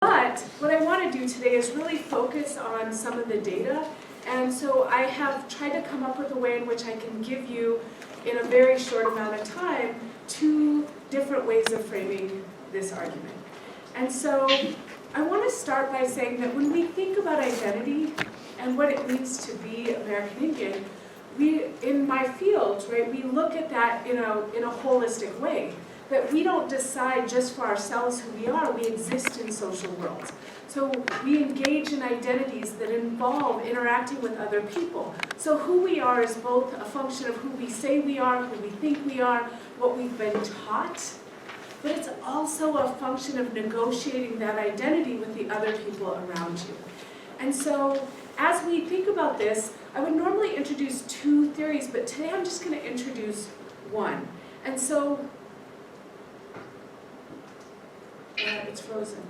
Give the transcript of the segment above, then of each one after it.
But what I want to do today is really focus on some of the data. And so I have tried to come up with a way in which I can give you, in a very short amount of time, 2 different ways of framing this argument. And so I want to start by saying that when we think about identity and what it means to be American Indian, in my field, right, we look at that in a holistic way. That we don't decide just for ourselves who we are, we exist in social worlds. So we engage in identities that involve interacting with other people. So who we are is both a function of who we say we are, who we think we are, what we've been taught, but it's also a function of negotiating that identity with the other people around you. And so as we think about this, I would normally introduce 2 theories, but today I'm just going to introduce one. And so, it's frozen.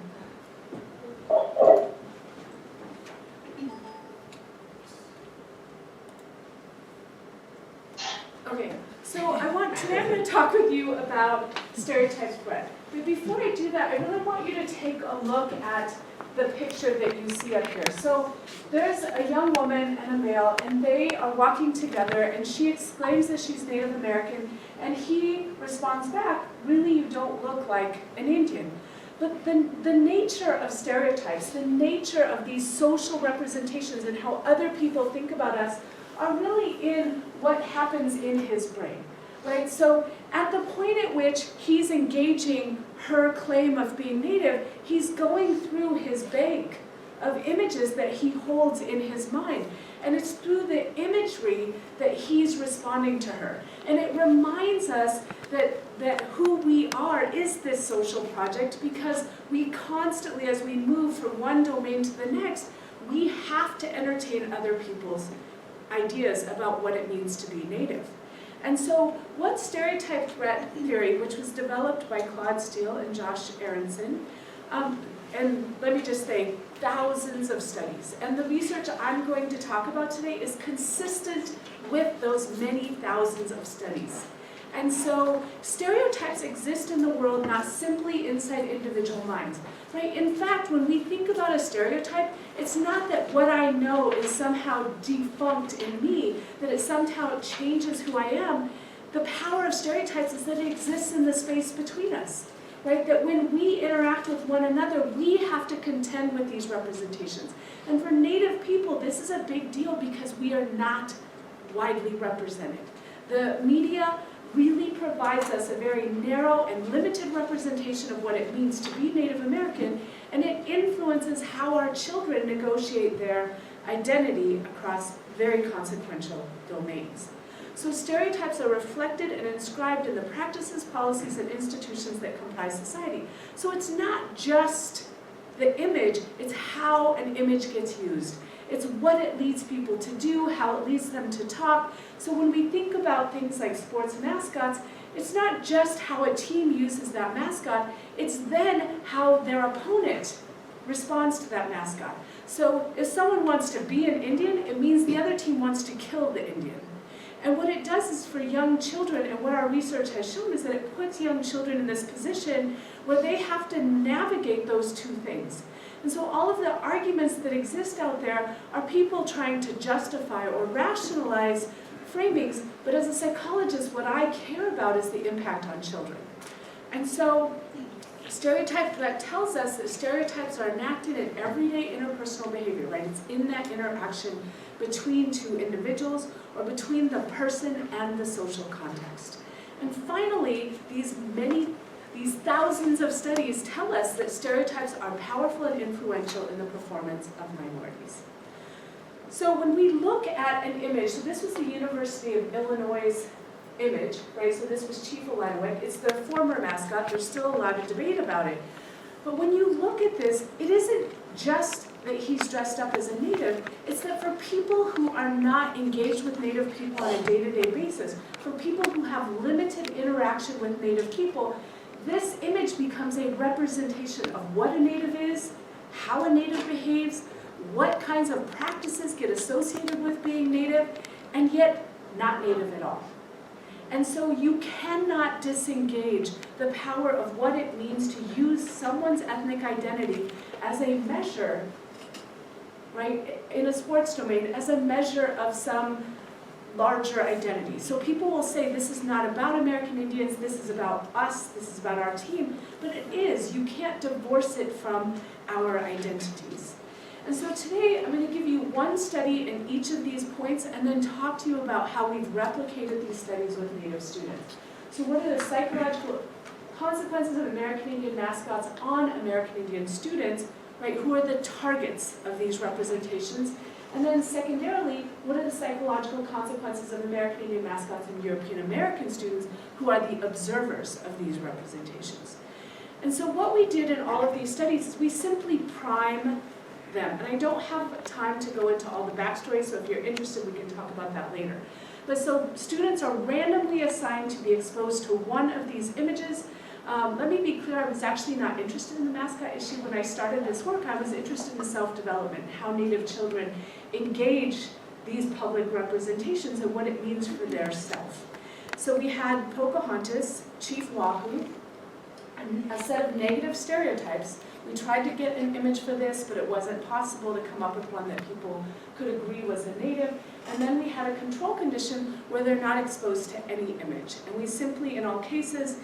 Okay, so today I'm going to talk with you about stereotypes breadth. But before I do that, I really want you to take a look at the picture that you see up here. So there's a young woman and a male, and they are walking together, and she exclaims that she's Native American, and he responds back, really, you don't look like an Indian. But the nature of stereotypes, the nature of these social representations and how other people think about us are really in what happens in his brain, right? So at the point at which he's engaging her claim of being Native, he's going through his bank of images that he holds in his mind. And it's through the imagery that he's responding to her. And it reminds us that who we are is this social project, because we constantly, as we move from one domain to the next, we have to entertain other people's ideas about what it means to be Native. And so what stereotype threat theory, which was developed by Claude Steele and Josh Aronson, and let me just say, thousands of studies. And the research I'm going to talk about today is consistent with those many thousands of studies. And so stereotypes exist in the world not simply inside individual minds, right? In fact, when we think about a stereotype, it's not that what I know is somehow defunct in me, that it somehow changes who I am. The power of stereotypes is that it exists in the space between us. Right? That when we interact with one another, we have to contend with these representations. And for Native people, this is a big deal because we are not widely represented. The media really provides us a very narrow and limited representation of what it means to be Native American, and it influences how our children negotiate their identity across very consequential domains. So stereotypes are reflected and inscribed in the practices, policies, and institutions that comprise society. So it's not just the image, it's how an image gets used. It's what it leads people to do, how it leads them to talk. So when we think about things like sports mascots, it's not just how a team uses that mascot, it's then how their opponent responds to that mascot. So if someone wants to be an Indian, it means the other team wants to kill the Indian. And what it does is for young children, and what our research has shown is that it puts young children in this position where they have to navigate those 2 things. And so all of the arguments that exist out there are people trying to justify or rationalize framings, but as a psychologist, what I care about is the impact on children. And so stereotype threat tells us that stereotypes are enacted in everyday interpersonal behavior, right? It's in that interaction between 2 individuals or between the person and the social context. And finally, these thousands of studies tell us that stereotypes are powerful and influential in the performance of minorities. So when we look at an image, so this was the University of Illinois' image, right? So this was Chief Alanowick. It's their former mascot. There's still a lot of debate about it. But when you look at this, it isn't just that he's dressed up as a Native. It's that for people who are not engaged with Native people on a day-to-day basis, for people who have limited interaction with Native people, this image becomes a representation of what a Native is, how a Native behaves, what kinds of practices get associated with being Native, and yet not Native at all. And so you cannot disengage the power of what it means to use someone's ethnic identity as a measure, right, in a sports domain, as a measure of some larger identity. So people will say this is not about American Indians, this is about us, this is about our team, but it is. You can't divorce it from our identities. And so today I'm going to give you one study in each of these points and then talk to you about how we've replicated these studies with Native students. So what are the psychological consequences of American Indian mascots on American Indian students, right, who are the targets of these representations? And then secondarily, what are the psychological consequences of American Indian mascots and European American students who are the observers of these representations? And so what we did in all of these studies is we simply prime them. And I don't have time to go into all the backstory, so if you're interested, we can talk about that later. But so students are randomly assigned to be exposed to one of these images. Let me be clear, I was actually not interested in the mascot issue when I started this work. I was interested in self-development, how Native children engage these public representations and what it means for their self. So we had Pocahontas, Chief Wahoo, and a set of negative stereotypes. We tried to get an image for this, but it wasn't possible to come up with one that people could agree was a native. And then we had a control condition where they're not exposed to any image. And we simply, in all cases,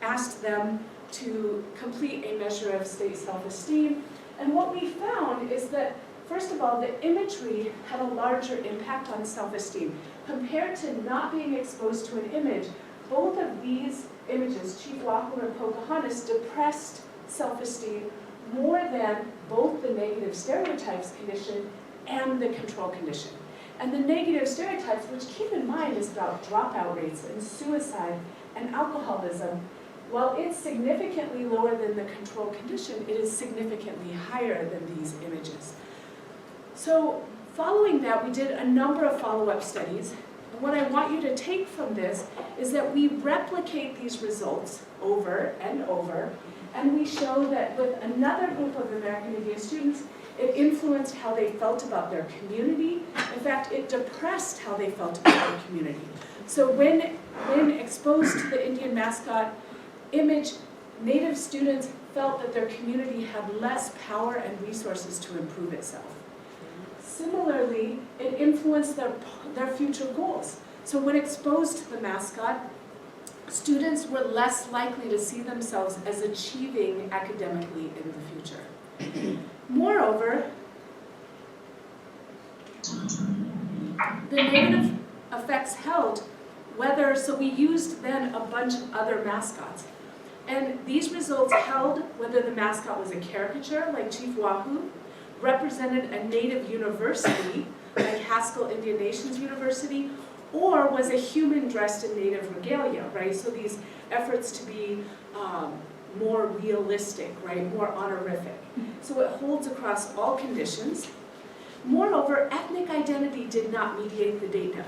asked them to complete a measure of state self-esteem. And what we found is that, first of all, the imagery had a larger impact on self-esteem. Compared to not being exposed to an image, both of these images, Chief Wahoo and Pocahontas, depressed self-esteem more than both the negative stereotypes condition and the control condition. And the negative stereotypes, which keep in mind is about dropout rates and suicide and alcoholism, while it's significantly lower than the control condition, it is significantly higher than these images. So following that, we did a number of follow-up studies. And what I want you to take from this is that we replicate these results over and over, and we show that with another group of American Indian students, it influenced how they felt about their community. In fact, it depressed how they felt about their community. So when exposed to the Indian mascot image, Native students felt that their community had less power and resources to improve itself. Similarly, it influenced their future goals. So when exposed to the mascot, students were less likely to see themselves as achieving academically in the future. Moreover, the negative effects held whether, so we used then a bunch of other mascots. And these results held whether the mascot was a caricature, like Chief Wahoo, represented a Native university, like Haskell Indian Nations University, or was a human dressed in Native regalia, right? So these efforts to be more realistic, right, more honorific. So it holds across all conditions. Moreover, ethnic identity did not mediate the data,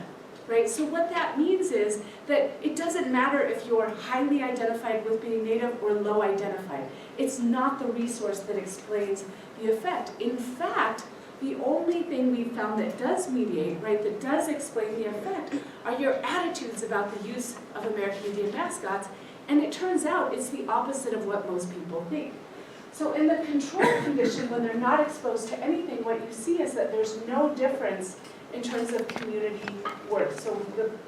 right? So what that means is that it doesn't matter if you're highly identified with being Native or low identified. It's not the resource that explains the effect. In fact, the only thing we found that does mediate, right, that does explain the effect, are your attitudes about the use of American Indian mascots, and it turns out it's the opposite of what most people think. So in the control condition, when they're not exposed to anything, what you see is that there's no difference in terms of community worth. So,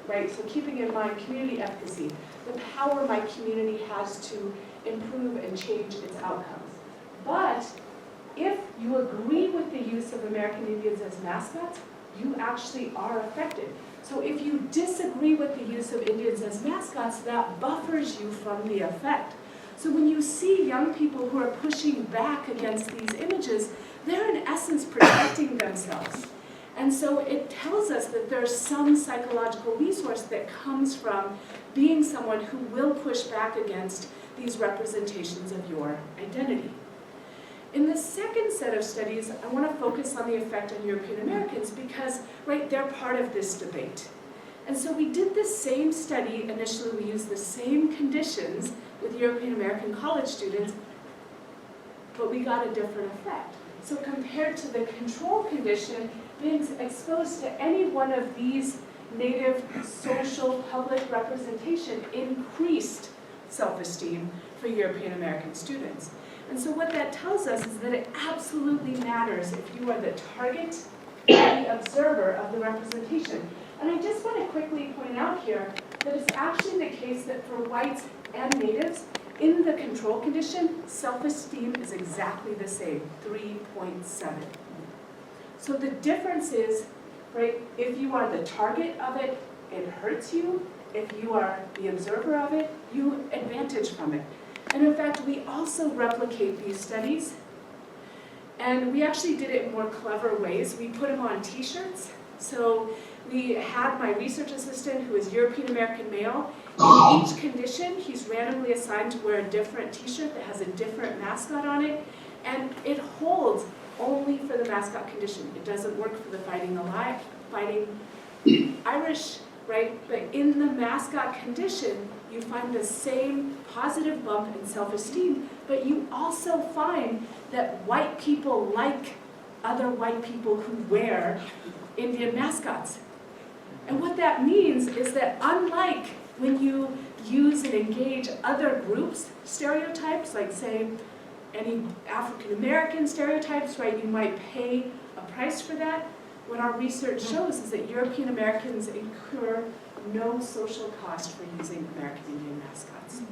so keeping in mind community efficacy, the power my community has to improve and change its outcomes. But if you agree with the use of American Indians as mascots, you actually are affected. So if you disagree with the use of Indians as mascots, that buffers you from the effect. So when you see young people who are pushing back against these images, they're in essence protecting themselves. And so it tells us that there's some psychological resource that comes from being someone who will push back against these representations of your identity. In the second set of studies, I want to focus on the effect on European Americans because, right, they're part of this debate. And so we did the same study. Initially, we used the same conditions with European American college students, but we got a different effect. So compared to the control condition, being exposed to any one of these Native social public representation increased self-esteem for European American students. And so what that tells us is that it absolutely matters if you are the target or the observer of the representation. And I just want to quickly point out here that it's actually the case that for whites and natives, in the control condition, self-esteem is exactly the same, 3.7. So the difference is, right, if you are the target of it, it hurts you. If you are the observer of it, you advantage from it. And in fact, we also replicate these studies. And we actually did it in more clever ways. We put them on t-shirts. So we had my research assistant, who is European American male. In each condition, he's randomly assigned to wear a different t-shirt that has a different mascot on it. And it holds only for the mascot condition. It doesn't work for the fighting Irish, right? But in the mascot condition, you find the same positive bump in self-esteem, but you also find that white people like other white people who wear Indian mascots. And what that means is that unlike when you use and engage other groups' stereotypes, like say any African American stereotypes, right, you might pay a price for that. What our research shows is that European Americans incur no social cost for using American Indian mascots.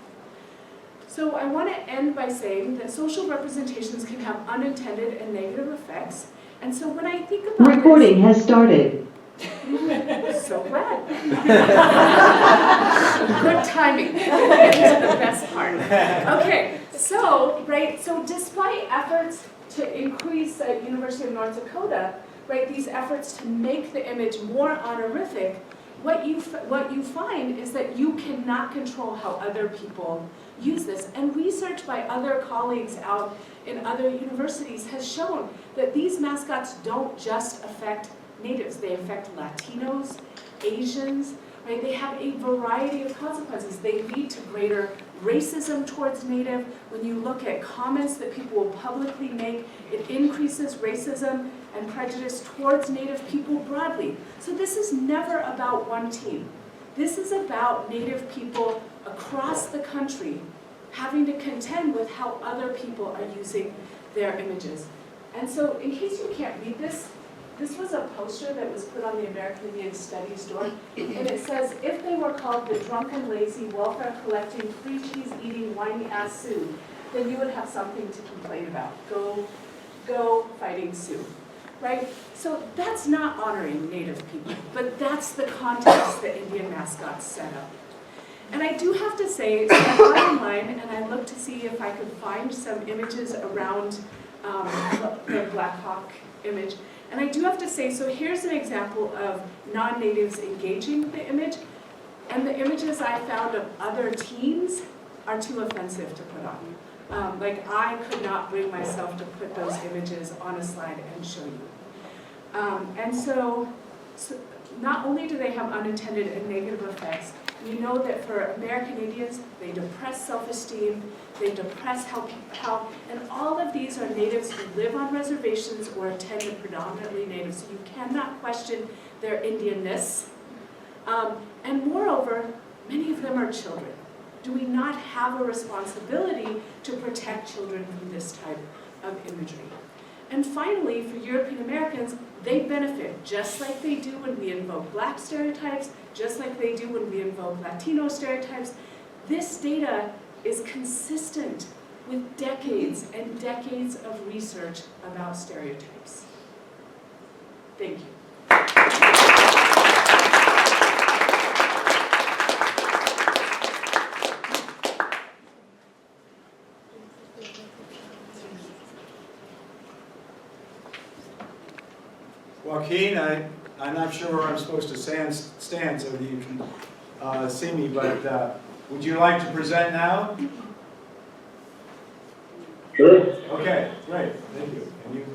So I want to end by saying that social representations can have unintended and negative effects. And so when I think about Recording has started. So glad. Good timing. Get to the best part. Okay, so, right, so despite efforts to increase at University of North Dakota, right, these efforts to make the image more honorific, what you find is that you cannot control how other people use this. And research by other colleagues out in other universities has shown that these mascots don't just affect natives, they affect Latinos, Asians, right? They have a variety of consequences. They lead to greater racism towards native. When you look at comments that people will publicly make, it increases racism and prejudice towards native people broadly. So this is never about one team. This is about native people across the country having to contend with how other people are using their images. And so in case you can't read this, this was a poster that was put on the American Indian Studies door, and it says, if they were called the drunken, lazy, welfare-collecting, free cheese-eating, whiny-ass Sioux, then you would have something to complain about. Go fighting Sioux, right? So that's not honoring Native people, but that's the context that Indian mascots set up. And I do have to say, so I went online and I looked to see if I could find some images around the Blackhawk image. And I do have to say, so here's an example of non-natives engaging the image. And the images I found of other teams are too offensive to put on. Like, I could not bring myself to put those images on a slide and show you. And so not only do they have unintended and negative effects, we know that for American Indians, they depress self-esteem, they depress how, and all of these are natives who live on reservations or attend to predominantly natives, so you cannot question their Indianness. And moreover, many of them are children. Do we not have a responsibility to protect children from this type of imagery? And finally, for European Americans, they benefit just like they do when we invoke Black stereotypes, just like they do when we invoke Latino stereotypes. This data is consistent with decades and decades of research about stereotypes. Thank you. Joaquin, I'm not sure where I'm supposed to stand so that you can see me, but would you like to present now? Sure. Okay, great, thank you. Can you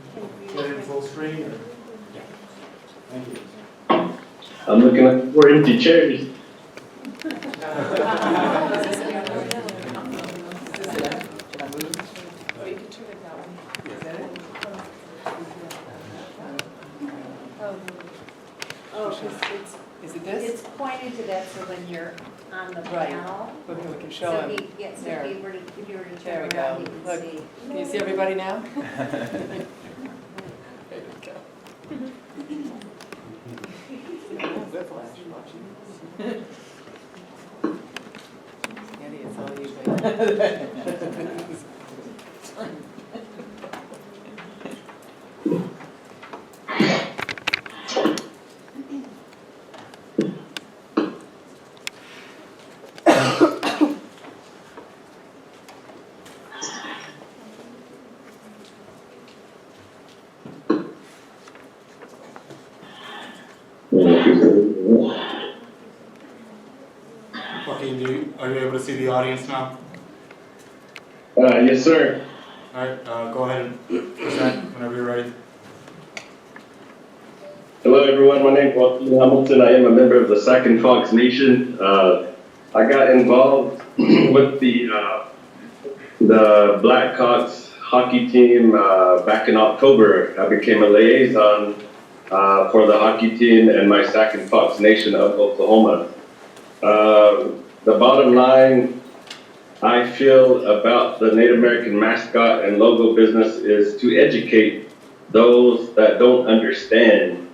get it in full screen? Or? Yeah. Thank you. I'm looking at 4 empty chairs. Is it this? It's pointed to that, so when you're on the Right. panel. Okay, we can show So him. if you, yeah, so There. if you were to, if you were to There we turn around, go. you Look. can see. Can you see everybody now? There you go. Whiplash watching. Andy, it's all you, baby. Joaquin, are you able to see the audience now? Yes, sir. All right, go ahead and present whenever you're ready. Hello, everyone. My name is Juaquin Hamilton. I am a member of the Sac Fox Nation. I got involved with the Blackhawks hockey team back in October. I became a liaison for the hockey team and my Sac Fox Nation of Oklahoma. The bottom line I feel about the Native American mascot and logo business is to educate those that don't understand.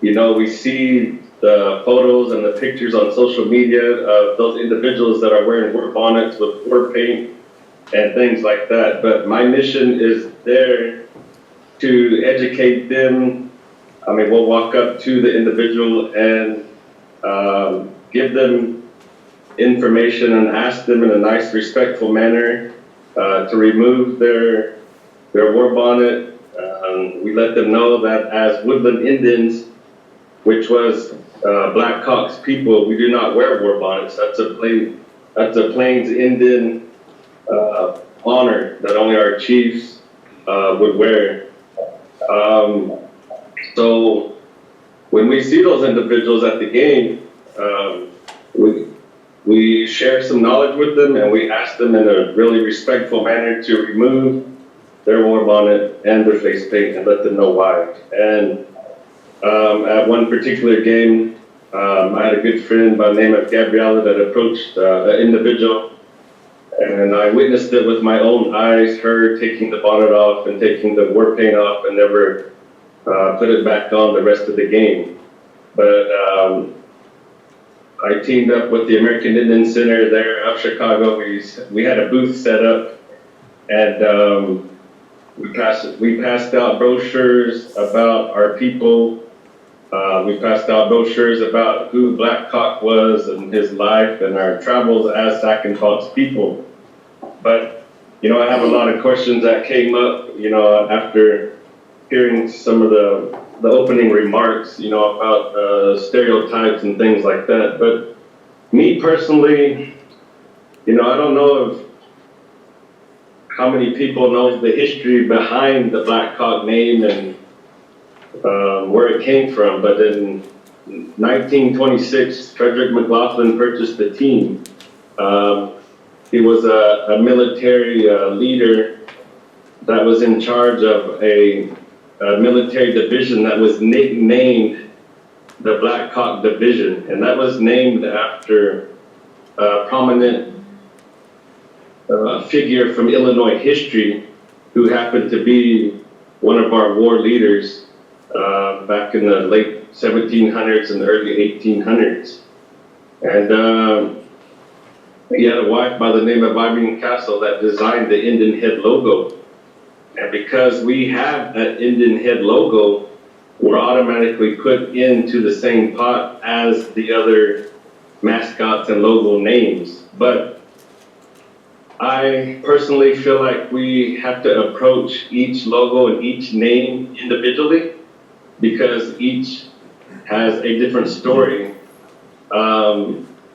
You know, we see the photos and the pictures on social media of those individuals that are wearing war bonnets with war paint and things like that. But my mission is there to educate them. I mean, we'll walk up to the individual and give them information and ask them in a nice, respectful manner to remove their war bonnet. We let them know that as woodland Indians, which was Blackhawks people, we do not wear war bonnets. That's a Plains Indian honor that only our chiefs would wear. So when we see those individuals at the game, we share some knowledge with them and we ask them in a really respectful manner to remove their war bonnet and their face paint and let them know why. And at one particular game, I had a good friend by the name of Gabriella that approached an individual, and I witnessed it with my own eyes, her taking the bonnet off and taking the war paint off and never put it back on the rest of the game. But I teamed up with the American Indian Center there of Chicago. We had a booth set up, and we passed out brochures about our people. We passed out brochures about who Blackhawk was and his life and our travels as Sac and Fox people. But, you know, I have a lot of questions that came up, you know, after hearing some of the opening remarks, you know, about stereotypes and things like that. But me personally, you know, I don't know if how many people know the history behind the Blackhawk name and where it came from, but in 1926, Frederick McLaughlin purchased the team. He was a military leader that was in charge of a military division that was nicknamed the Blackhawk Division, and that was named after a prominent figure from Illinois history who happened to be one of our war leaders back in the late 1700s and the early 1800s. And he had a wife by the name of Irene Castle that designed the Indian head logo. And because we have that Indian head logo, we're automatically put into the same pot as the other mascots and logo names. But I personally feel like we have to approach each logo and each name individually because each has a different story.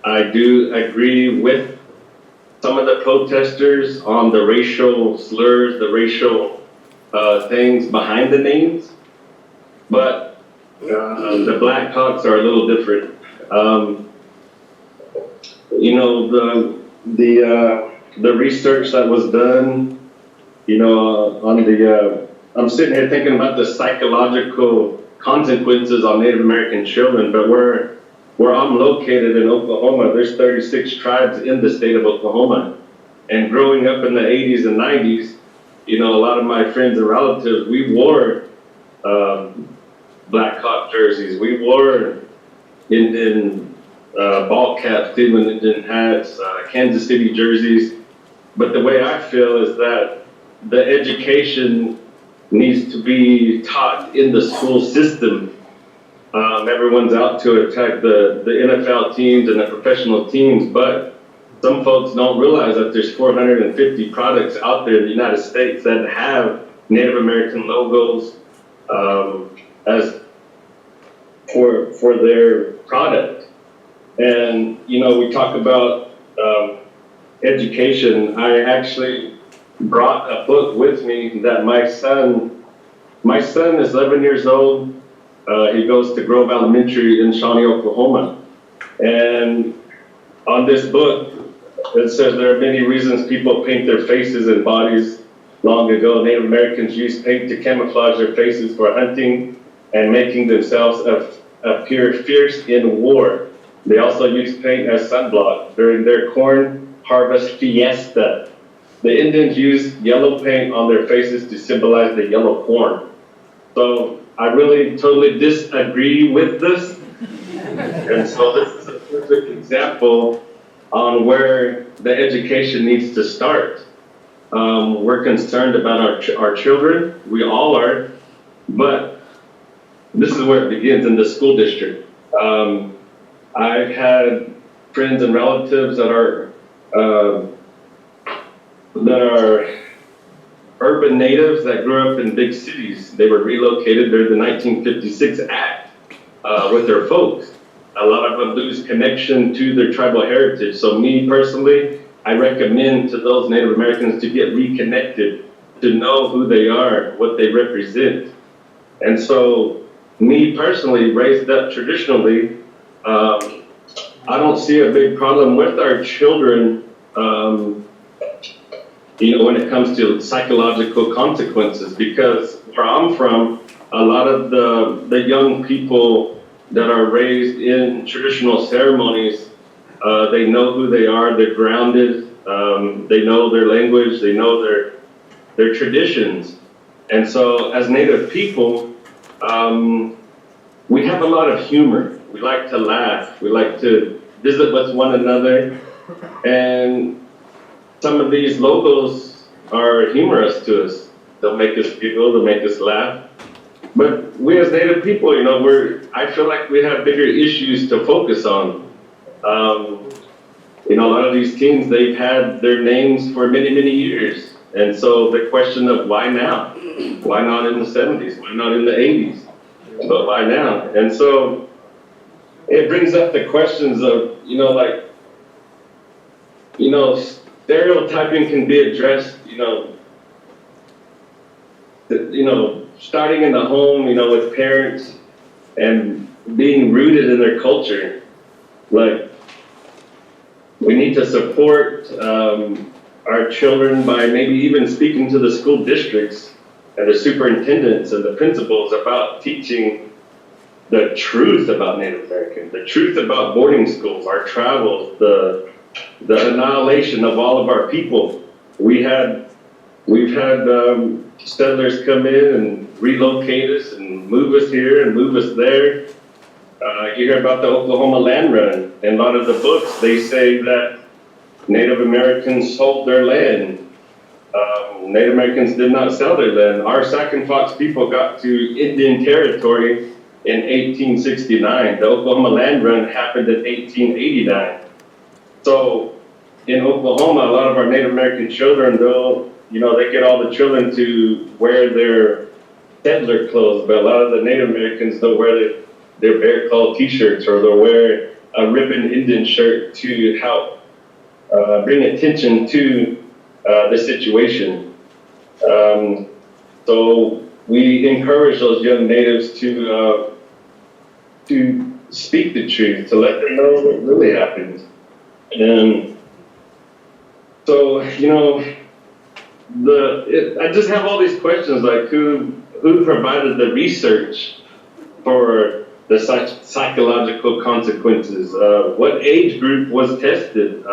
I do agree with some of the protesters on the racial slurs, the racial things behind the names, but the Blackhawks are a little different. You know, the research that was done, you know, on the, I'm sitting here thinking about the psychological consequences on Native American children, but we're where I'm located in Oklahoma, there's 36 tribes in the state of Oklahoma. And growing up in the 80s and 90s, you know, a lot of my friends and relatives, we wore Blackhawk jerseys. We wore Indian ball caps, Cleveland Indian hats, Kansas City jerseys. But the way I feel is that the education needs to be taught in the school system. Everyone's out to attack the NFL teams and the professional teams, but some folks don't realize that there's 450 products out there in the United States that have Native American logos as for their product. And, you know, we talk about education. I actually brought a book with me that my son is 11 years old. He goes to Grove Elementary in Shawnee, Oklahoma. And on this book, it says there are many reasons people paint their faces and bodies. Long ago, Native Americans used paint to camouflage their faces for hunting and making themselves appear fierce in war. They also used paint as sunblock during their corn harvest fiesta. The Indians used yellow paint on their faces to symbolize the yellow corn. So I really totally disagree with this. And so this is a perfect example on where the education needs to start. We're concerned about our children. We all are. But this is where it begins, in the school district. I've had friends and relatives that are urban natives that grew up in big cities. They were relocated during the 1956 Act with their folks. A lot of them lose connection to their tribal heritage. So me personally, I recommend to those Native Americans to get reconnected, to know who they are, what they represent. And so me personally, raised up traditionally, I don't see a big problem with our children, you know, when it comes to psychological consequences, because where I'm from, a lot of the young people that are raised in traditional ceremonies, they know who they are, they're grounded, they know their language, they know their traditions. And so as Native people, we have a lot of humor. We like to laugh. We like to visit with one another. And some of these logos are humorous to us. They'll make us giggle, they'll make us laugh. But we as Native people, you know, I feel like we have bigger issues to focus on. You know, a lot of these teams, they've had their names for many, many years. And so the question of why now? Why not in the 70s? Why not in the 80s? But why now? And so it brings up the questions of, you know, like, you know, stereotyping can be addressed, you know, starting in the home, you know, with parents and being rooted in their culture. Like, we need to support our children by maybe even speaking to the school districts and the superintendents and the principals about teaching the truth about Native American, the truth about boarding schools, our travels, the annihilation of all of our people. We've had settlers come in and relocate us and move us here and move us there. You hear about the Oklahoma land run, and a lot of the books, they say that Native Americans sold their land. Native Americans did not sell their land. Our Sac Fox people got to Indian territory in 1869. The Oklahoma land run happened in 1889. So in Oklahoma, a lot of our Native American children, they get all the children to wear their settler clothes, but a lot of the Native Americans don't wear their bear claw t-shirts, or they'll wear a ribbon Indian shirt to help bring attention to the situation. So we encourage those young natives to speak the truth, to let them know what really happened. And so, you know, I just have all these questions, like who provided the research for the psychological consequences. What age group was tested?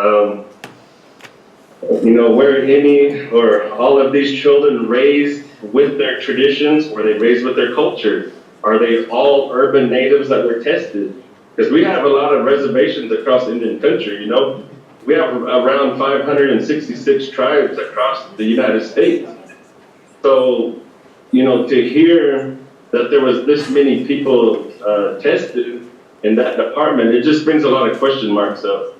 Were any or all of these children raised with their traditions? Were they raised with their culture? Are they all urban natives that were tested? Because we have a lot of reservations across Indian country, We have around 566 tribes across the United States. So, to hear that there was this many people tested in that department, it just brings a lot of question marks up.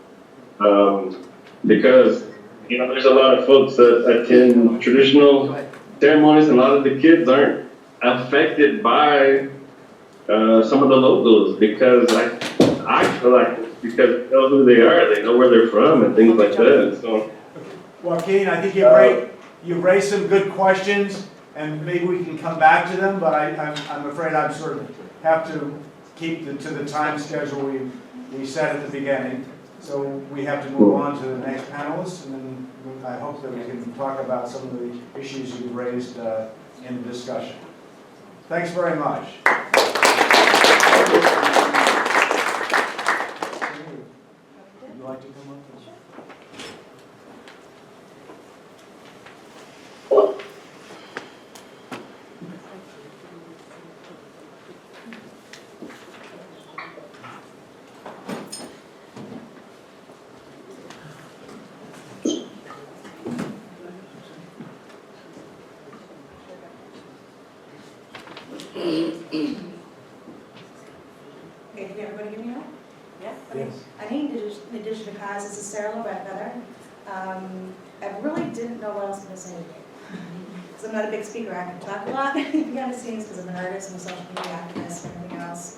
Because, there's a lot of folks that attend traditional ceremonies, and a lot of the kids aren't affected by some of the locals, because I feel like because they know who they are, they know where they're from and things like that. So, Joaquin, I think you've raised some good questions, and maybe we can come back to them, but I'm afraid I'm sort of have to keep to the time schedule we set at the beginning. So we have to move on to the next panelist, and then I hope that we can talk about some of the issues you've raised in the discussion. Thanks very much. Would you like to come up? Okay, can everybody hear me now? Yes. Yes. I need addition to cause, this is Sarah LittleRedfeather. I really didn't know what I was going to say today. Because I'm not a big speaker, I can talk a lot behind the scenes because I'm an artist and a social media activist and everything else.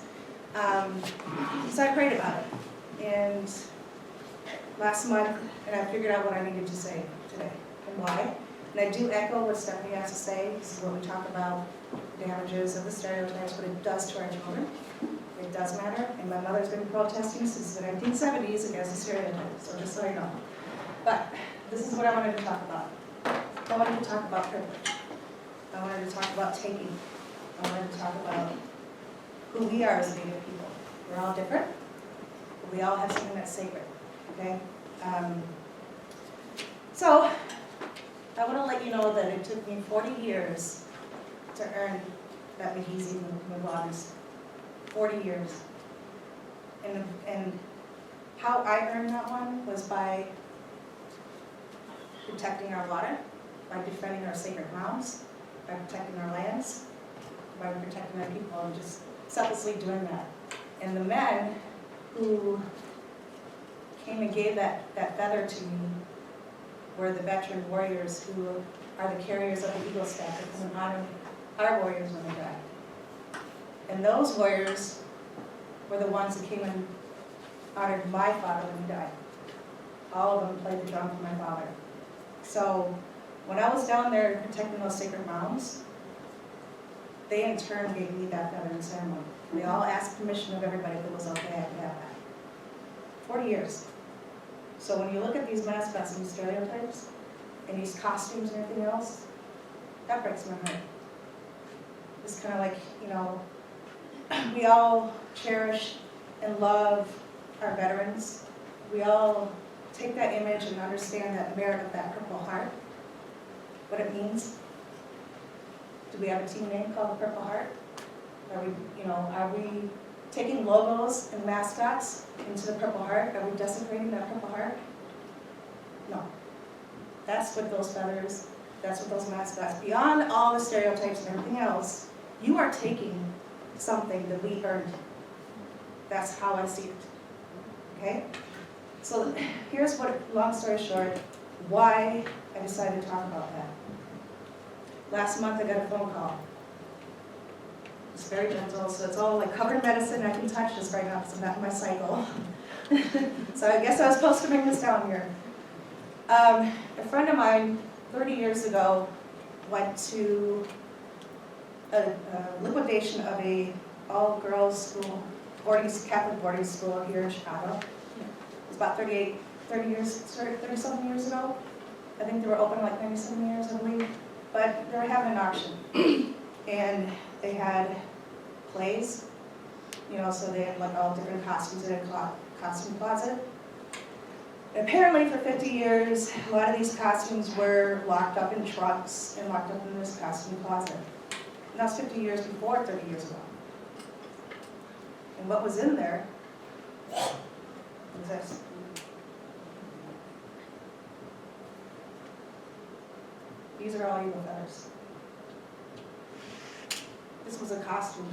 So I prayed about it. And last month, and I figured out what I needed to say today and why. And I do echo what Stephanie has to say. This is what we talk about, the damages of the stereotypes, what it does to our children. It does matter, and my mother's been protesting since the 1970s against the stereotypes, so just so you know. But this is what I wanted to talk about. I wanted to talk about privilege. I wanted to talk about taking. I wanted to talk about who we are as Native people. We're all different, but we all have something that's sacred, okay? So, I want to let you know that it took me 40 years to earn that Migiziwiwan. 40 years. And how I earned that one was by protecting our water, by defending our sacred mounds, by protecting our lands, by protecting our people, and just selflessly doing that. And the men who came and gave that feather to me were the veteran warriors who are the carriers of the Eagle staff that come and honor our warriors when they die. And those warriors were the ones that came and honored my father when he died. All of them played the drum for my father. So when I was down there protecting those sacred mounds, they in turn gave me that feather in ceremony. They all asked permission of everybody if it was okay, I could have that. 40 years. So when you look at these mascots and these stereotypes, and these costumes and everything else, that breaks my heart. It's kind of like, we all cherish and love our veterans. We all take that image and understand that merit of that Purple Heart, what it means. Do we have a team name called the Purple Heart? Are we taking logos and mascots into the Purple Heart? Are we desecrating that Purple Heart? No. That's what those feathers, that's what those mascots, beyond all the stereotypes and everything else, you are taking something that we earned. That's how I see it, okay? So here's what, long story short, why I decided to talk about that. Last month I got a phone call. It's very gentle, so it's all like covered medicine. I can touch this right now because I'm not in my cycle. So I guess I was supposed to bring this down here. A friend of mine, 30 years ago, went to a liquidation of a all-girls school, Catholic boarding school here in Chicago. It was about 30 something years ago. I think they were open like 97 years, I believe. But they were having an auction. And they had plays, You know, so they had like all different costumes in a costume closet. Apparently for 50 years, a lot of these costumes were locked up in trucks and locked up in this costume closet. And that's 50 years before 30 years ago. And what was in there was this. These are all eagle feathers. This was a costume.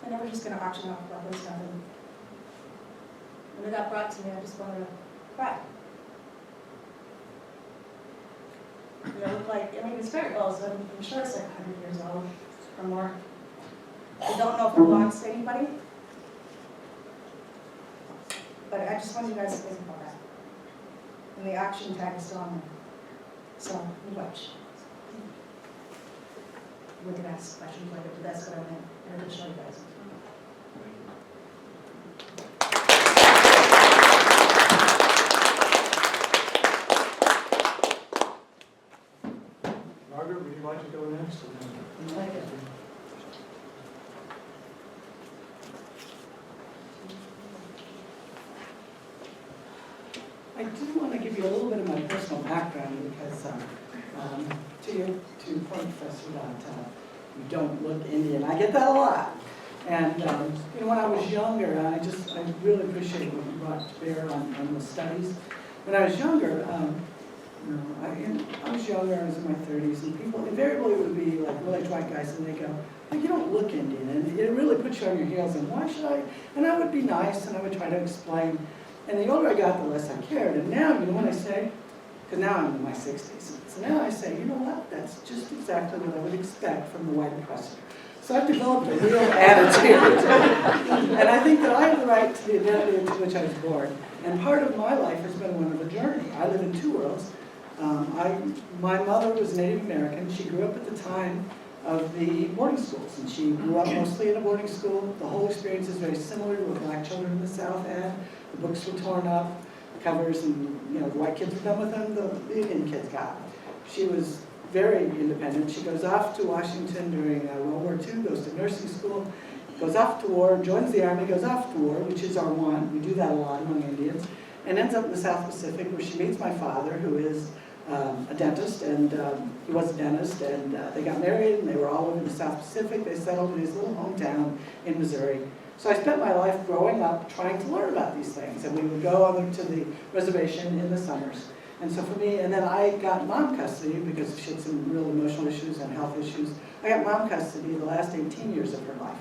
And they were just going to auction off all this stuff. And when it got brought to me, I just wanted to cry. You know, like, I mean, it's very old, so I'm sure it's like 100 years old or more. I don't know if it belongs to anybody. But I just want you guys to think about that. And the auction tag is still on there. So, you watch. We can ask questions later, but that's what I meant. And I'm going to show you guys. Margaret, would you like to go next? I do want to give you a little bit of my personal background because to your point, Professor, that you don't look Indian. I get that a lot. And you know, when I was younger, I really appreciate what you brought to bear on the studies. When I was younger, you know, I was younger, I was in my 30s, and people invariably would be like really white guys, and they go, like, you don't look Indian, and it really puts you on your heels, and why should I? And I would be nice, and I would try to explain. And the older I got, the less I cared. And now, you know what I say? Because now I'm in my 60s. So now I say, you know what? That's just exactly what I would expect from the white oppressor. So I've developed a real attitude. And I think that I have the right to the identity into which I was born. And part of my life has been one of a journey. I live in two worlds. My mother was Native American. She grew up at the time of the boarding schools. And she grew up mostly in a boarding school. The whole experience is very similar to what black children in the South had. The books were torn up, the covers, and you know, the white kids were done with them, the Indian kids got them. She was very independent. She goes off to Washington during World War II, goes to nursing school, goes off to war, joins the Army, goes off to war, which is our one. We do that a lot among Indians, and ends up in the South Pacific where she meets my father, who is a dentist, and he was a dentist, and they got married, and they were all over the South Pacific. They settled in his little hometown in Missouri. So I spent my life growing up trying to learn about these things, and we would go to the reservation in the summers. And so for me, and then I got mom custody because she had some real emotional issues and health issues. I got mom custody the last 18 years of her life.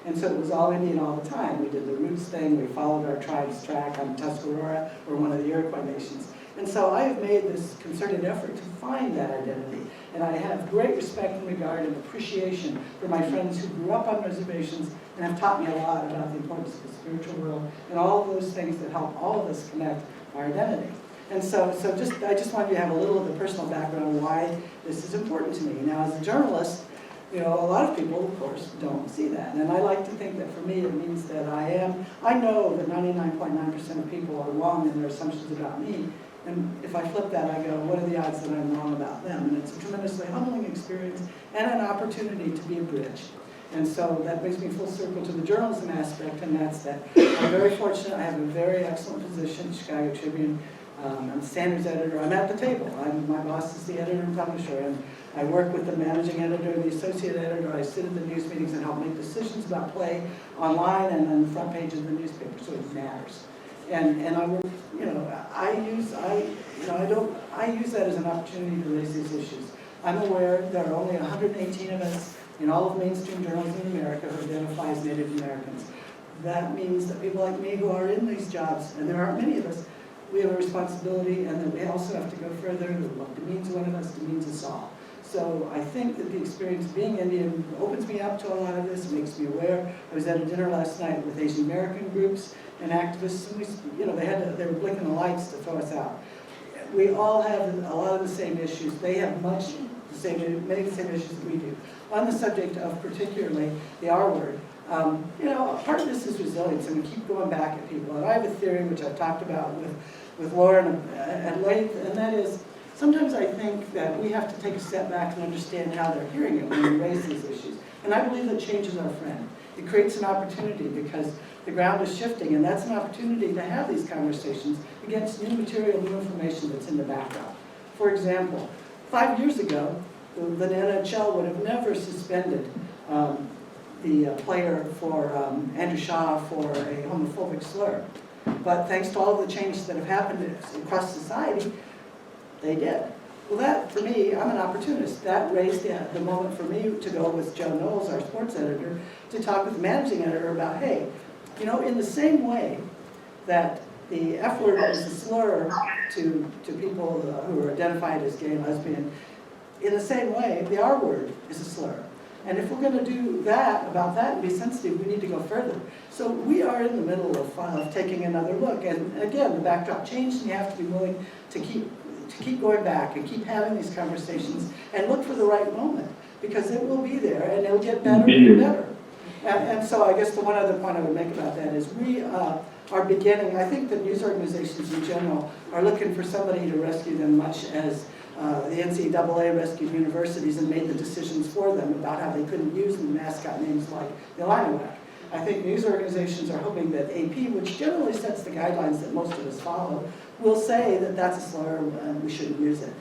And so it was all Indian all the time. We did the roots thing, we followed our tribe's track on Tuscarora, or one of the Iroquois nations. And so I have made this concerted effort to find that identity. And I have great respect and regard and appreciation for my friends who grew up on reservations and have taught me a lot about the importance of the spiritual world and all of those things that help all of us connect our identity. And so I just wanted you to have a little of the personal background why this is important to me. Now, as a journalist, you know, a lot of people, of course, don't see that. And I like to think that for me, it means that I know that 99.9% of people are wrong in their assumptions about me. And if I flip that, I go, what are the odds that I'm wrong about them? And it's a tremendously humbling experience and an opportunity to be a bridge. And so that brings me full circle to the journalism aspect, and that's that I'm very fortunate. I have a very excellent position at Chicago Tribune. I'm the standards editor. I'm at the table. My boss is the editor and publisher, and I work with the managing editor and the associate editor. I sit at the news meetings and help make decisions about play online and on the front page of the newspaper, so it matters. And I work, you know, I use that as an opportunity to raise these issues. I'm aware there are only 118 of us in all of mainstream journalism in America who identify as Native Americans. That means that people like me who are in these jobs, and there aren't many of us, we have a responsibility, and then we also have to go further. What demeans one of us demeans us all. So I think that the experience of being Indian opens me up to a lot of this, makes me aware. I was at a dinner last night with Asian American groups and activists, and they were blinking the lights to throw us out. We all have a lot of the same issues. They have many of the same issues that we do. On the subject of particularly the R word, part of this is resilience, and we keep going back at people. And I have a theory which I've talked about with Lauren at length, and that is sometimes I think that we have to take a step back and understand how they're hearing it when we raise these issues. And I believe that change is our friend. It creates an opportunity because the ground is shifting, and that's an opportunity to have these conversations against new material, new information that's in the background. For example, 5 years ago, the NHL would have never suspended the player for Andrew Shaw for a homophobic slur. But thanks to all of the changes that have happened across society, they did. Well, that, for me, I'm an opportunist. That raised the moment for me to go with Joe Knowles, our sports editor, to talk with the managing editor about, hey, you know, in the same way that the F word is a slur to people who are identified as gay, lesbian, in the same way, the R word is a slur. And if we're going to do that, about that, and be sensitive, we need to go further. So we are in the middle of taking another look. And again, the backdrop changed, and you have to be willing to keep going back and keep having these conversations and look for the right moment, because it will be there and it'll get better and better. And so I guess the one other point I would make about that is we are beginning, I think that news organizations in general are looking for somebody to rescue them, much as the NCAA rescued universities and made the decisions for them about how they couldn't use the mascot names like the Illinois. I think news organizations are hoping that AP, which generally sets the guidelines that most of us follow, will say that that's a slur and we shouldn't use it.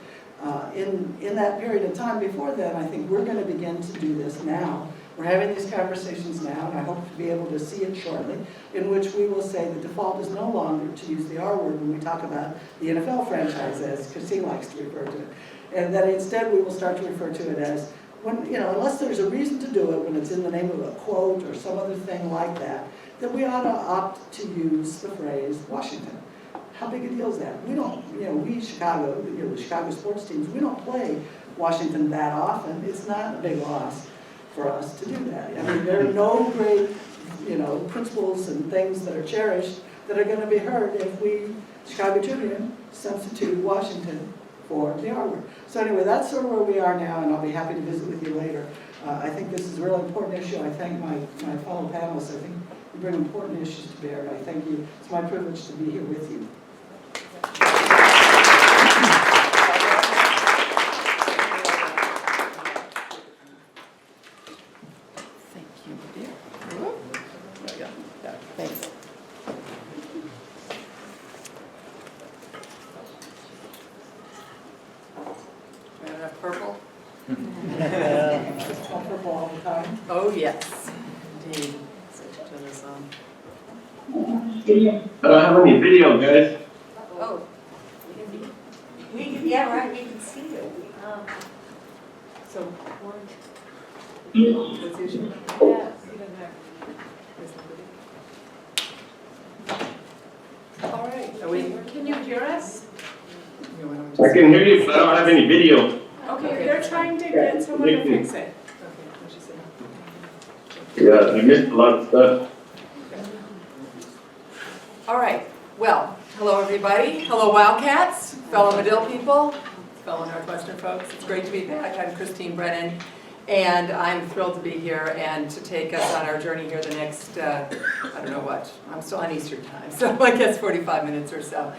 In that period of time before then, I think we're going to begin to do this now. We're having these conversations now, and I hope to be able to see it shortly, in which we will say the default is no longer to use the R word when we talk about the NFL franchise, as Christine likes to refer to it, and that instead we will start to refer to it as, when, you know, unless there's a reason to do it, when it's in the name of a quote or some other thing like that, that we ought to opt to use the phrase Washington. How big a deal is that? We don't, you know, we Chicago, you know, the Chicago sports teams, we don't play Washington that often. It's not a big loss for us to do that. I mean, there are no great, you know, principles and things that are cherished that are going to be hurt if we, Chicago Tribune, substitute Washington for the R word. So anyway, that's sort of where we are now, and I'll be happy to visit with you later. I think this is a really important issue. I thank my fellow panelists. I think you bring important issues to bear, and I thank you. It's my privilege to be here with you. Thank you, dear. There we go. Yeah, thanks. We have enough purple? Just comfortable all the time. Oh, yes, indeed. Turn this on. I don't have any video, guys. Oh. Yeah, right, we can see you. So, what's the issue? All right. Are we? Can you hear us? I can hear you, but I don't have any video. Okay, they're trying to get someone to fix it. Okay, what'd you say? Yeah, I missed a lot of stuff. All right, well, hello everybody. Hello Wildcats, fellow Medill people, fellow Northwestern folks. It's great to be back. I'm Christine Brennan, and I'm thrilled to be here and to take us on our journey here the next, I don't know what, I'm still on Eastern time, so I guess 45 minutes or so.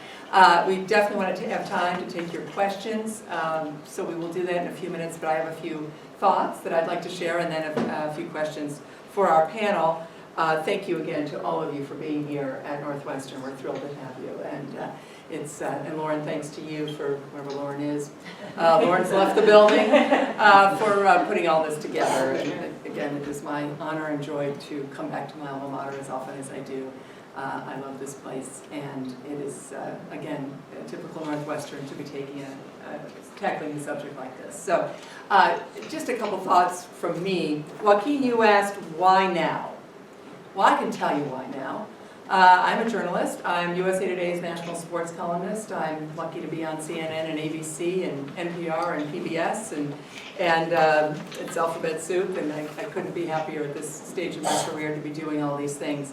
We definitely want to have time to take your questions, so we will do that in a few minutes, but I have a few thoughts that I'd like to share and then a few questions for our panel. Thank you again to all of you for being here at Northwestern. We're thrilled to have you. And and Lauren, thanks to you for wherever Lauren is. Lauren's left the building for putting all this together. And again, it is my honor and joy to come back to my alma mater as often as I do. I love this place, and it is, again, a typical Northwestern to be tackling a subject like this. So just a couple thoughts from me. Joaquin, you asked, why now? Well, I can tell you why now. I'm a journalist. I'm USA Today's national sports columnist. I'm lucky to be on CNN and ABC and NPR and PBS, and it's alphabet soup, and I couldn't be happier at this stage of my career to be doing all these things.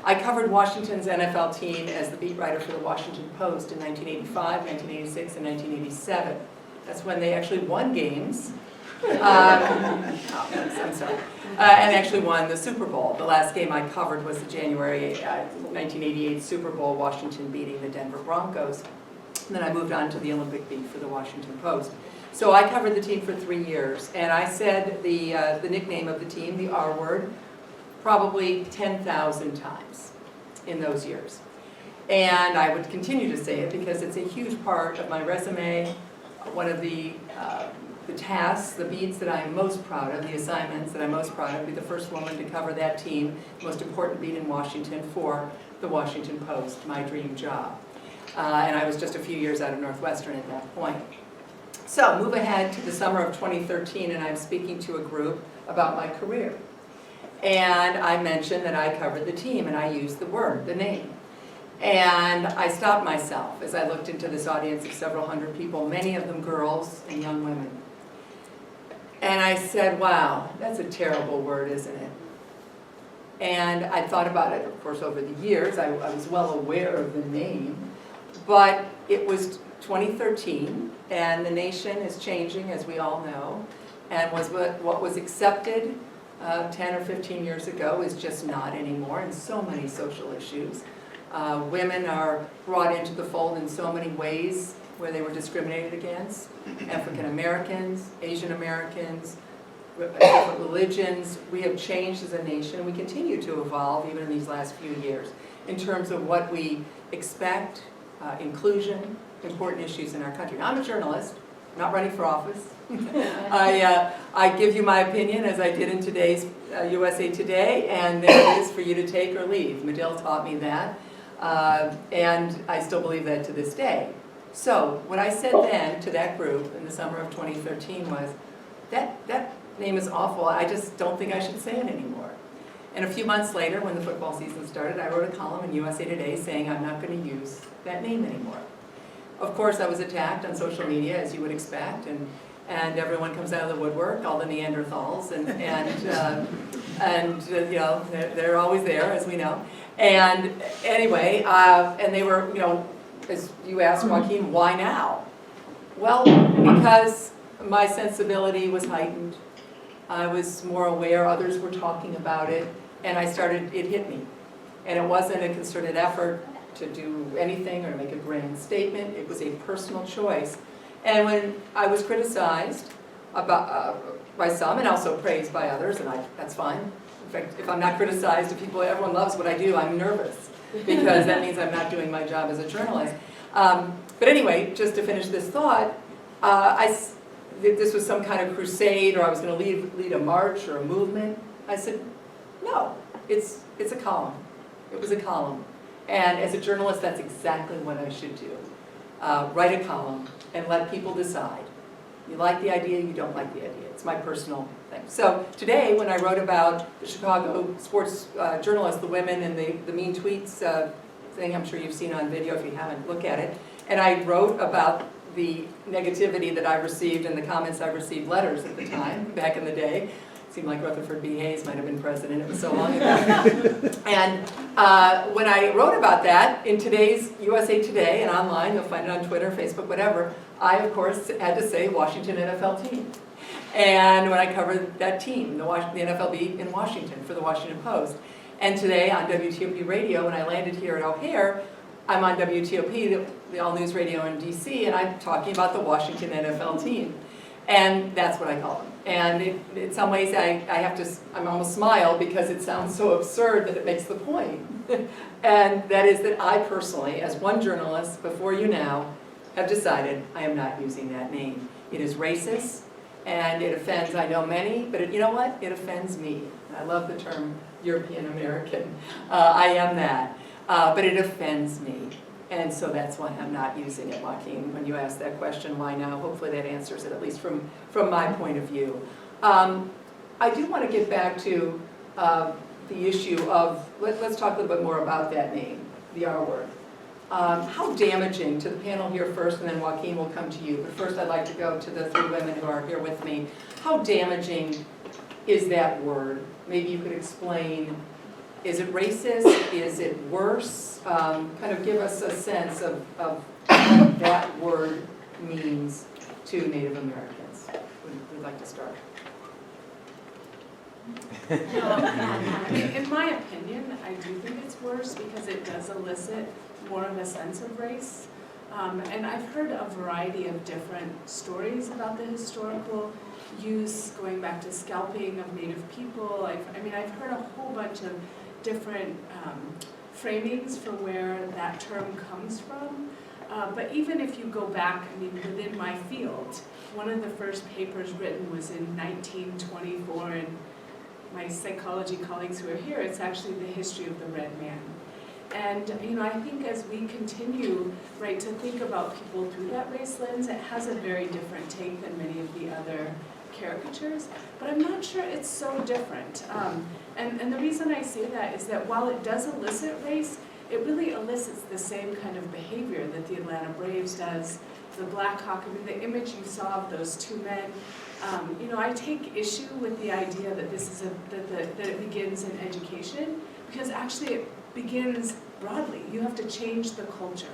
I covered Washington's NFL team as the beat writer for the Washington Post in 1985, 1986, and 1987. That's when they actually won games. I'm sorry. And actually won the Super Bowl. The last game I covered was the January 1988 Super Bowl, Washington beating the Denver Broncos. And then I moved on to the Olympic beat for the Washington Post. So I covered the team for 3 years, and I said the nickname of the team, the R word, probably 10,000 times in those years. And I would continue to say it because it's a huge part of my resume, one of the tasks, the beats that I'm most proud of, the assignments that I'm most proud of, be the first woman to cover that team, the most important beat in Washington for the Washington Post, my dream job. And I was just a few years out of Northwestern at that point. So move ahead to the summer of 2013, and I'm speaking to a group about my career. And I mentioned that I covered the team, and I used the word, the name. And I stopped myself as I looked into this audience of several hundred people, many of them girls and young women. And I said, wow, that's a terrible word, isn't it? And I thought about it, of course, over the years. I was well aware of the name. But it was 2013, and the nation is changing, as we all know. And what was accepted 10 or 15 years ago is just not anymore in so many social issues. Women are brought into the fold in so many ways where they were discriminated against. African Americans, Asian Americans, different religions. We have changed as a nation, and we continue to evolve even in these last few years in terms of what we expect, inclusion, important issues in our country. Now, I'm a journalist, not running for office. I give you my opinion as I did in today's USA Today, and there it is for you to take or leave. Medill taught me that, and I still believe that to this day. So what I said then to that group in the summer of 2013 was, that name is awful, I just don't think I should say it anymore. And a few months later, when the football season started, I wrote a column in USA Today saying I'm not going to use that name anymore. Of course, I was attacked on social media, as you would expect, and everyone comes out of the woodwork, all the Neanderthals, and you know, they're always there, as we know. And anyway, and they were, you know, as you asked, Joaquin, why now? Well, because my sensibility was heightened. I was more aware, others were talking about it, and it hit me. And it wasn't a concerted effort to do anything or to make a grand statement. It was a personal choice. And when I was criticized by some and also praised by others, and that's fine. In fact, if I'm not criticized, everyone loves what I do, I'm nervous because that means I'm not doing my job as a journalist. But anyway, just to finish this thought, this was some kind of crusade, or I was going to lead a march or a movement. I said, no, it's a column. It was a column. And as a journalist, that's exactly what I should do. Write a column and let people decide. You like the idea, you don't like the idea. It's my personal thing. So today, when I wrote about the Chicago sports journalists, the women and the mean tweets thing, I'm sure you've seen on video. If you haven't, look at it. And I wrote about the negativity that I received and the comments I received, letters at the time, back in the day. It seemed like Rutherford B. Hayes might have been president, it was so long ago. And when I wrote about that in today's USA Today and online, you'll find it on Twitter, Facebook, whatever, I, of course, had to say Washington NFL team. And when I covered that team, the NFL beat in Washington for the Washington Post. And today on WTOP Radio, when I landed here at O'Hare, I'm on WTOP, the all-news radio in DC, and I'm talking about the Washington NFL team. And that's what I call them. And in some ways, I almost smile because it sounds so absurd that it makes the point. And that is that I personally, as one journalist before you now, have decided I am not using that name. It is racist, and it offends, I know many, but you know what? It offends me. I love the term European American. I am that. But it offends me. And so that's why I'm not using it, Joaquin. When you ask that question, why now? Hopefully that answers it, at least from my point of view. I do want to get back to the issue of, let's talk a little bit more about that name, the R word. How damaging, to the panel here first, and then Joaquin will come to you. But first I'd like to go to the three women who are here with me. How damaging is that word? Maybe you could explain. Is it racist? Is it worse? Kind of give us a sense of what that word means to Native Americans. We'd like to start. In my opinion, I do think it's worse because it does elicit more of a sense of race. And I've heard a variety of different stories about the historical use, going back to scalping of Native people. I've heard a whole bunch of different framings for where that term comes from. But even if you go back, within my field, one of the first papers written was in 1924, and my psychology colleagues who are here, it's actually the history of the red man. And I think as we continue, right, to think about people through that race lens, it has a very different take than many of the other caricatures, but I'm not sure it's so different. And the reason I say that is that while it does elicit race, it really elicits the same kind of behavior that the Atlanta Braves does, the Blackhawk. The image you saw of those two men, I take issue with the idea that this is that it begins in education, because actually it begins broadly. You have to change the culture.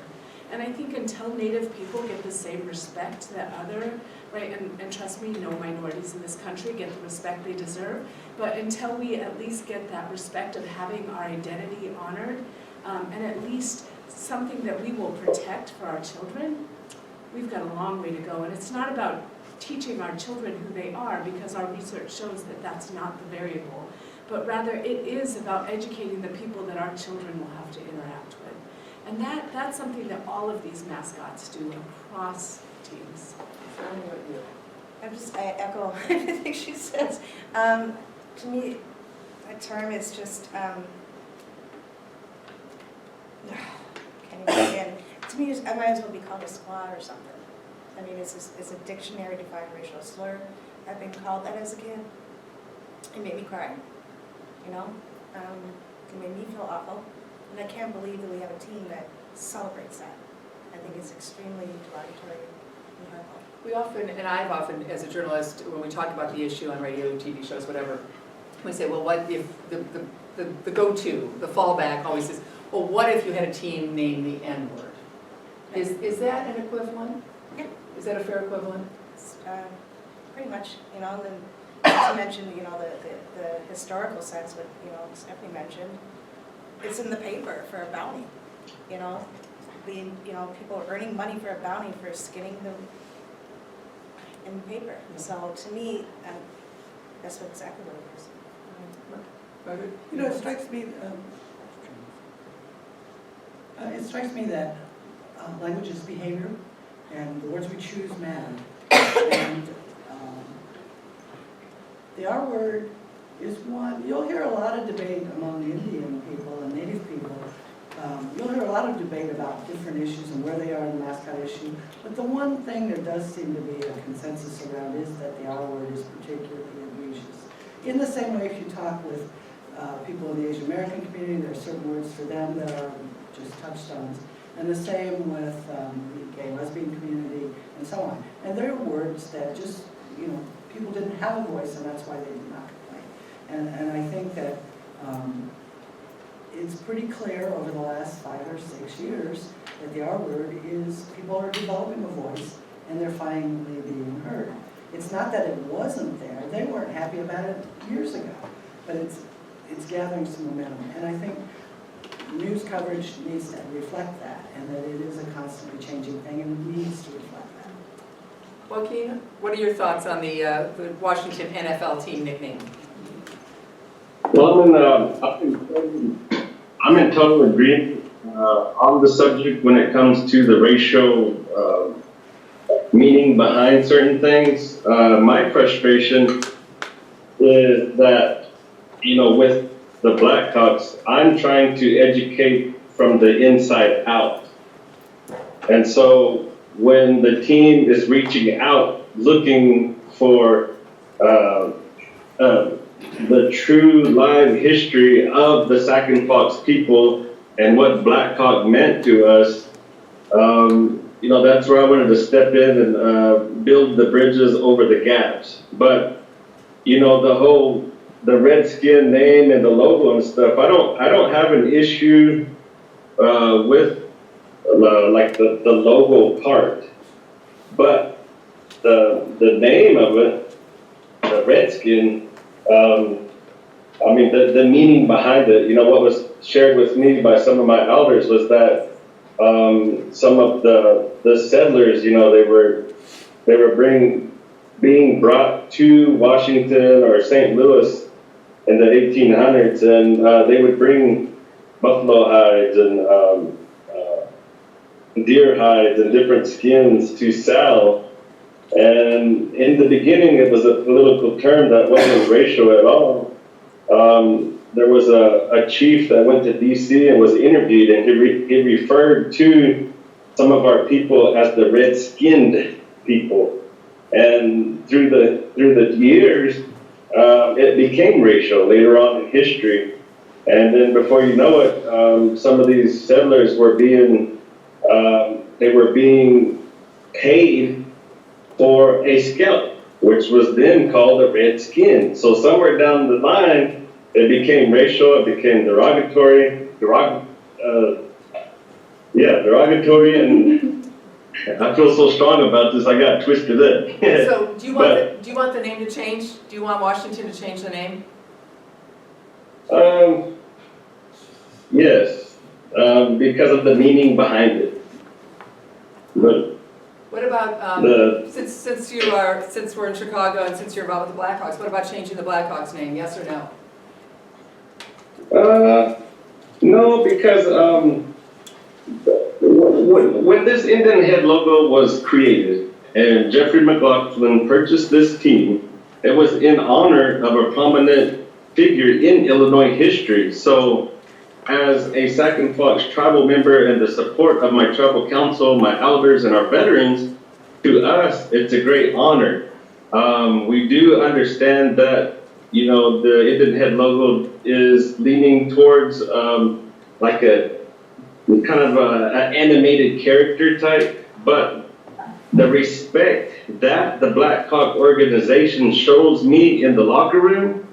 And I think until Native people get the same respect that other, right, and trust me, no minorities in this country get the respect they deserve, but until we at least get that respect of having our identity honored, and at least something that we will protect for our children, we've got a long way to go. And it's not about teaching our children who they are, because our research shows that that's not the variable, but rather it is about educating the people that our children will have to interact with. And that's something that all of these mascots do across teams. I echo everything she says. To me, that term is just, can't even begin. To me, I might as well be called a squad or something. It's a dictionary-defined racial slur. I've been called that as a kid. It made me cry, It made me feel awful. And I can't believe that we have a team that celebrates that. I think it's extremely derogatory and hurtful. We often, and I've often, as a journalist, when we talk about the issue on radio, TV shows, whatever, we say, well, what if the go-to, the fallback always is, well, what if you had a team named the N-word? Is that an equivalent? Yeah. Is that a fair equivalent? Pretty much, and then to mention, the historical sense, what, Stephanie mentioned, it's in the paper for a bounty, people earning money for a bounty for skinning them in the paper. So to me, that's exactly what it is. Margaret? It strikes me that language is behavior, and the words we choose matter. And the R word is one. You'll hear a lot of debate among Indian people and Native people. You'll hear a lot of debate about different issues and where they are in the mascot issue. But the one thing there does seem to be a consensus around is that the R word is particularly egregious. In the same way, if you talk with people in the Asian American community, there are certain words for them that are just touchstones. And the same with the gay lesbian community and so on. And there are words that just, people didn't have a voice, and that's why they did not complain. And I think that it's pretty clear over the last 5 or 6 years that the R word is, people are developing a voice and they're finally being heard. It's not that it wasn't there, they weren't happy about it years ago, but it's gathering some momentum. And I think news coverage needs to reflect that, and that it is a constantly changing thing and needs to reflect that. Juaquin, what are your thoughts on the Washington NFL team nickname? Well, I'm in total agreement on the subject when it comes to the racial meaning behind certain things. My frustration is that, with the Blackhawks, I'm trying to educate from the inside out. And so when the team is reaching out, looking for the true live history of the Sac Fox people and what Blackhawk meant to us, that's where I wanted to step in and build the bridges over the gaps. But, the Redskin name and the logo and stuff, I don't have an issue with the logo part, but the name of it, the Redskin, the meaning behind it, what was shared with me by some of my elders was that some of the settlers, you know, they were being brought to Washington or St. Louis in the 1800s, and they would bring buffalo hides and deer hides and different skins to sell. And in the beginning, it was a political term that wasn't racial at all. There was a chief that went to D.C. and was interviewed, and he referred to some of our people as the red-skinned people. And through the years, it became racial later on in history. And then before you know it, some of these settlers were being paid for a scalp, which was then called a red skin. So somewhere down the line, it became racial, it became derogatory, and I feel so strong about this, I got twisted up. So do you want the name to change? Do you want Washington to change the name? Yes, because of the meaning behind it. But What about, since we're in Chicago and since you're involved with the Blackhawks, what about changing the Blackhawks name, yes or no? no, because when this Indian head logo was created and Jeffrey McLaughlin purchased this team, it was in honor of a prominent figure in Illinois history. So as a Sac Fox tribal member and the support of my tribal council, my elders, and our veterans, to us, it's a great honor. We do understand that, you know, the Indian head logo is leaning towards like a kind of an animated character type, but the respect that the Blackhawk organization shows me in the locker room,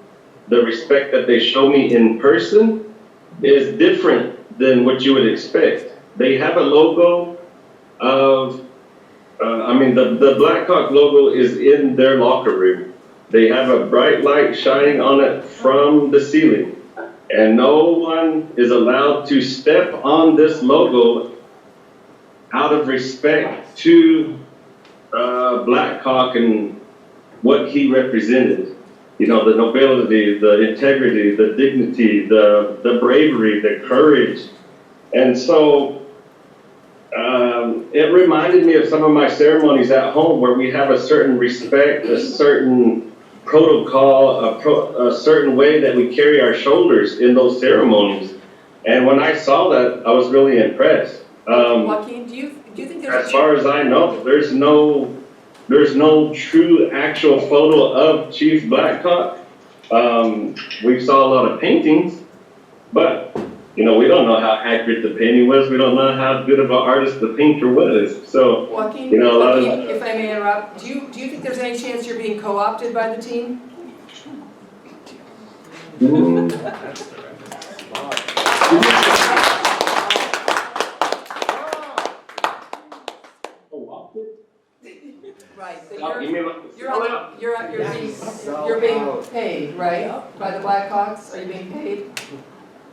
the respect that they show me in person, is different than what you would expect. They have a logo of, the Blackhawk logo is in their locker room. They have a bright light shining on it from the ceiling. And no one is allowed to step on this logo out of respect to Blackhawk and what he represented. You know, the nobility, the integrity, the dignity, the bravery, the courage. And so it reminded me of some of my ceremonies at home where we have a certain respect, a certain protocol, a certain way that we carry our shoulders in those ceremonies. And when I saw that, I was really impressed. Joaquin, do you think there's as far as I know, there's no true actual photo of Chief Blackhawk. We saw a lot of paintings, but you know, we don't know how accurate the painting was. We don't know how good of an artist the painter was. So, Joaquin, you know, Joaquin, if I may interrupt, do you think there's any chance you're being co-opted by the team? Right, so you're being paid, right, by the Blackhawks? Are you being paid?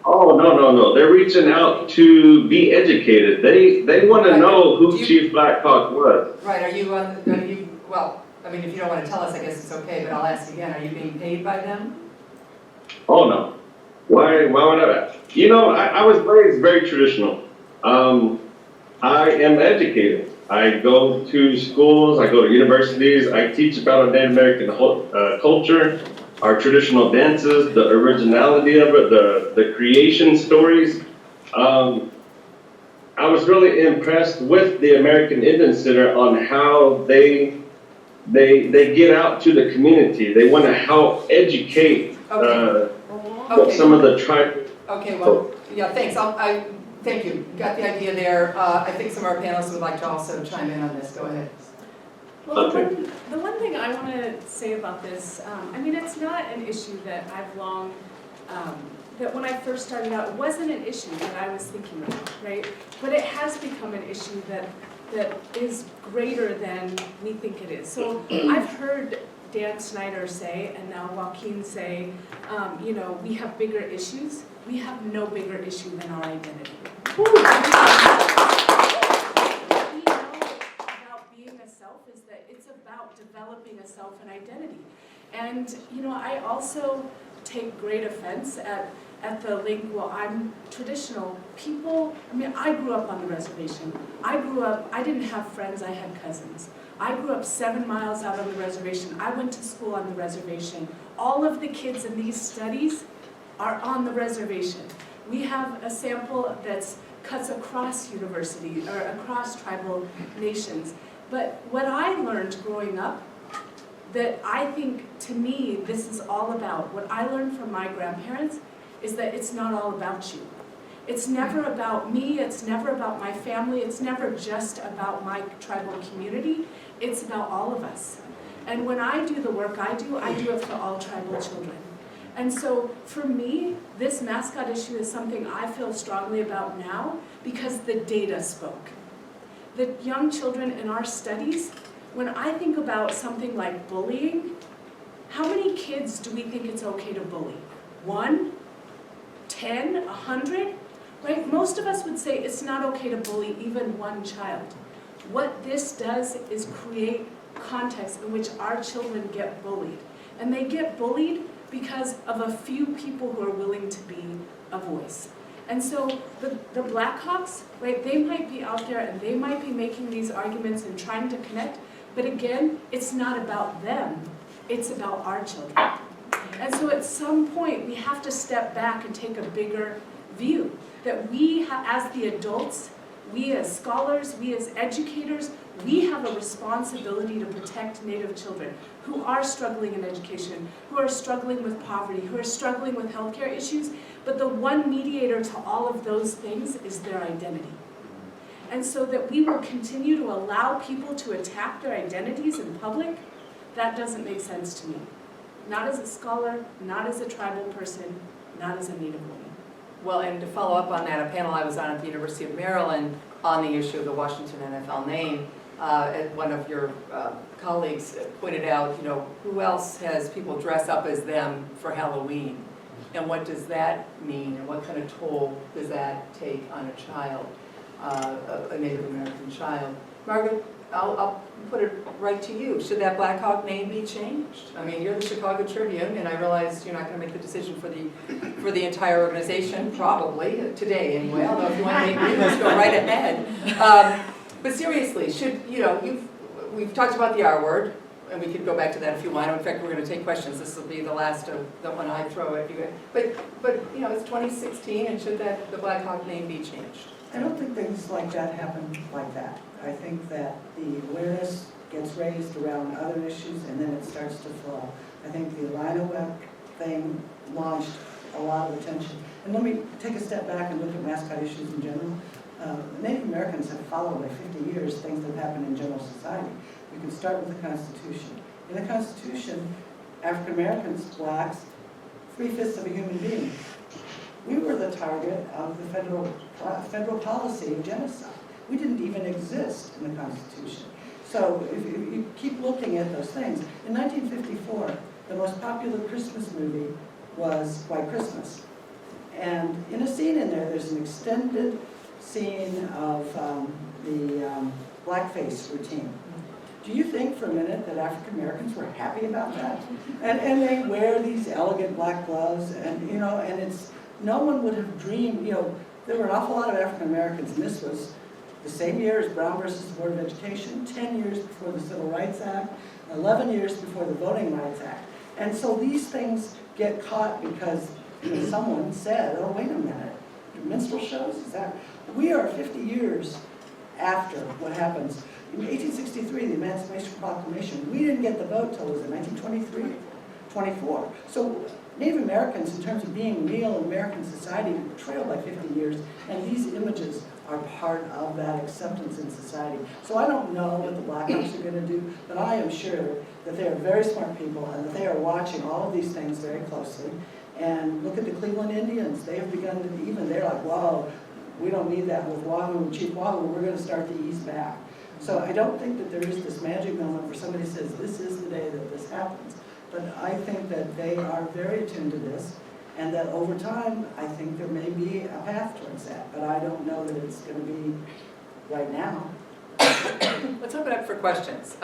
Oh, no. They're reaching out to be educated. They want to know who Chief Blackhawk was. Right, well, I mean, if you don't want to tell us, I guess it's okay, but I'll ask again, are you being paid by them? Oh, no. Why would I? You know, I was raised very traditional. I am educated. I go to schools, I go to universities, I teach about our Native American culture, our traditional dances, the originality of it, the creation stories. I was really impressed with the American Indian Center on how they get out to the community. They want to help educate some of the tribes. Okay, well, yeah, thanks. Thank you. Got the idea there. I think some of our panelists would like to also chime in on this. Go ahead. Well, the one thing I want to say about this, it's not an issue that I've long, that when I first started out, it wasn't an issue that I was thinking about, right? But it has become an issue that is greater than we think it is. So I've heard Dan Snyder say, and now Joaquin say, we have bigger issues. We have no bigger issue than our identity. about developing a self and identity. And, you know, I also take great offense at the link, well, I'm traditional. People, I mean, I grew up on the reservation. I didn't have friends, I had cousins. I grew up 7 miles out on the reservation. I went to school on the reservation. All of the kids in these studies are on the reservation. We have a sample that's cuts across university or across tribal nations. But what I learned growing up, that I think, to me, this is all about, what I learned from my grandparents is that it's not all about you. It's never about me, it's never about my family, it's never just about my tribal community, it's about all of us. And when I do the work I do it for all tribal children. And so for me, this mascot issue is something I feel strongly about now because the data spoke. The young children in our studies, when I think about something like bullying, how many kids do we think it's okay to bully? 1? 10? 100? Right? Most of us would say it's not okay to bully even one child. What this does is create context in which our children get bullied. And they get bullied because of a few people who are willing to be a voice. And so the Blackhawks, right, they might be out there and they might be making these arguments and trying to connect, but again, it's not about them, it's about our children. And so at some point, we have to step back and take a bigger view, that we, as the adults, we as scholars, we as educators, we have a responsibility to protect Native children who are struggling in education, who are struggling with poverty, who are struggling with healthcare issues, but the one mediator to all of those things is their identity. And so that we will continue to allow people to attack their identities in public, that doesn't make sense to me. Not as a scholar, not as a tribal person, not as a Native woman. Well, and to follow up on that, a panel I was on at the University of Maryland on the issue of the Washington NFL name, one of your colleagues pointed out, you know, who else has people dress up as them for Halloween? And what does that mean? And what kind of toll does that take on a child, a Native American child? Margaret, I'll put it right to you. Should that Blackhawk name be changed? I mean, you're the Chicago Tribune, and I realize you're not going to make the decision for the entire organization, probably, today anyway, although if you want to make news, go right ahead. But seriously, we've talked about the R word, and we could go back to that if you want. In fact, we're going to take questions. This will be the last of the one I throw at you. But you know, it's 2016, and should the Blackhawk name be changed? I don't think things like that happen like that. I think that the awareness gets raised around other issues and then it starts to flow. I think the Web thing launched a lot of attention. And let me take a step back and look at mascot issues in general. Native Americans have followed by 50 years things that happen in general society. We can start with the Constitution. In the Constitution, African Americans, blacks, 3/5 of a human being. We were the target of the federal policy of genocide. We didn't even exist in the Constitution. So if you keep looking at those things, in 1954, the most popular Christmas movie was White Christmas. And in a scene in there, there's an extended scene of the blackface routine. Do you think for a minute that African Americans were happy about that? And they wear these elegant black gloves, and you know, and it's, no one would have dreamed, you know, there were an awful lot of African Americans, and this was the same year as Brown versus the Board of Education, 10 years before the Civil Rights Act, 11 years before the Voting Rights Act. And so these things get caught because someone said, oh, wait a minute, minstrel shows, is that? We are 50 years after what happens. In 1863, the Emancipation Proclamation, we didn't get the vote till, was it 1923, 24. So Native Americans, in terms of being real in American society, were trailed by 50 years, and these images are part of that acceptance in society. So I don't know what the Blackhawks are going to do, but I am sure that they are very smart people and that they are watching all of these things very closely. And look at the Cleveland Indians. They have begun to even, they're like, whoa, we don't need that with Wahoo, Chief Wahoo, we're going to start the East back. So I don't think that there is this magic moment where somebody says, this is the day that this happens. But I think that they are very attuned to this, and that over time, I think there may be a path towards that. But I don't know that it's going to be right now. Let's open up for questions.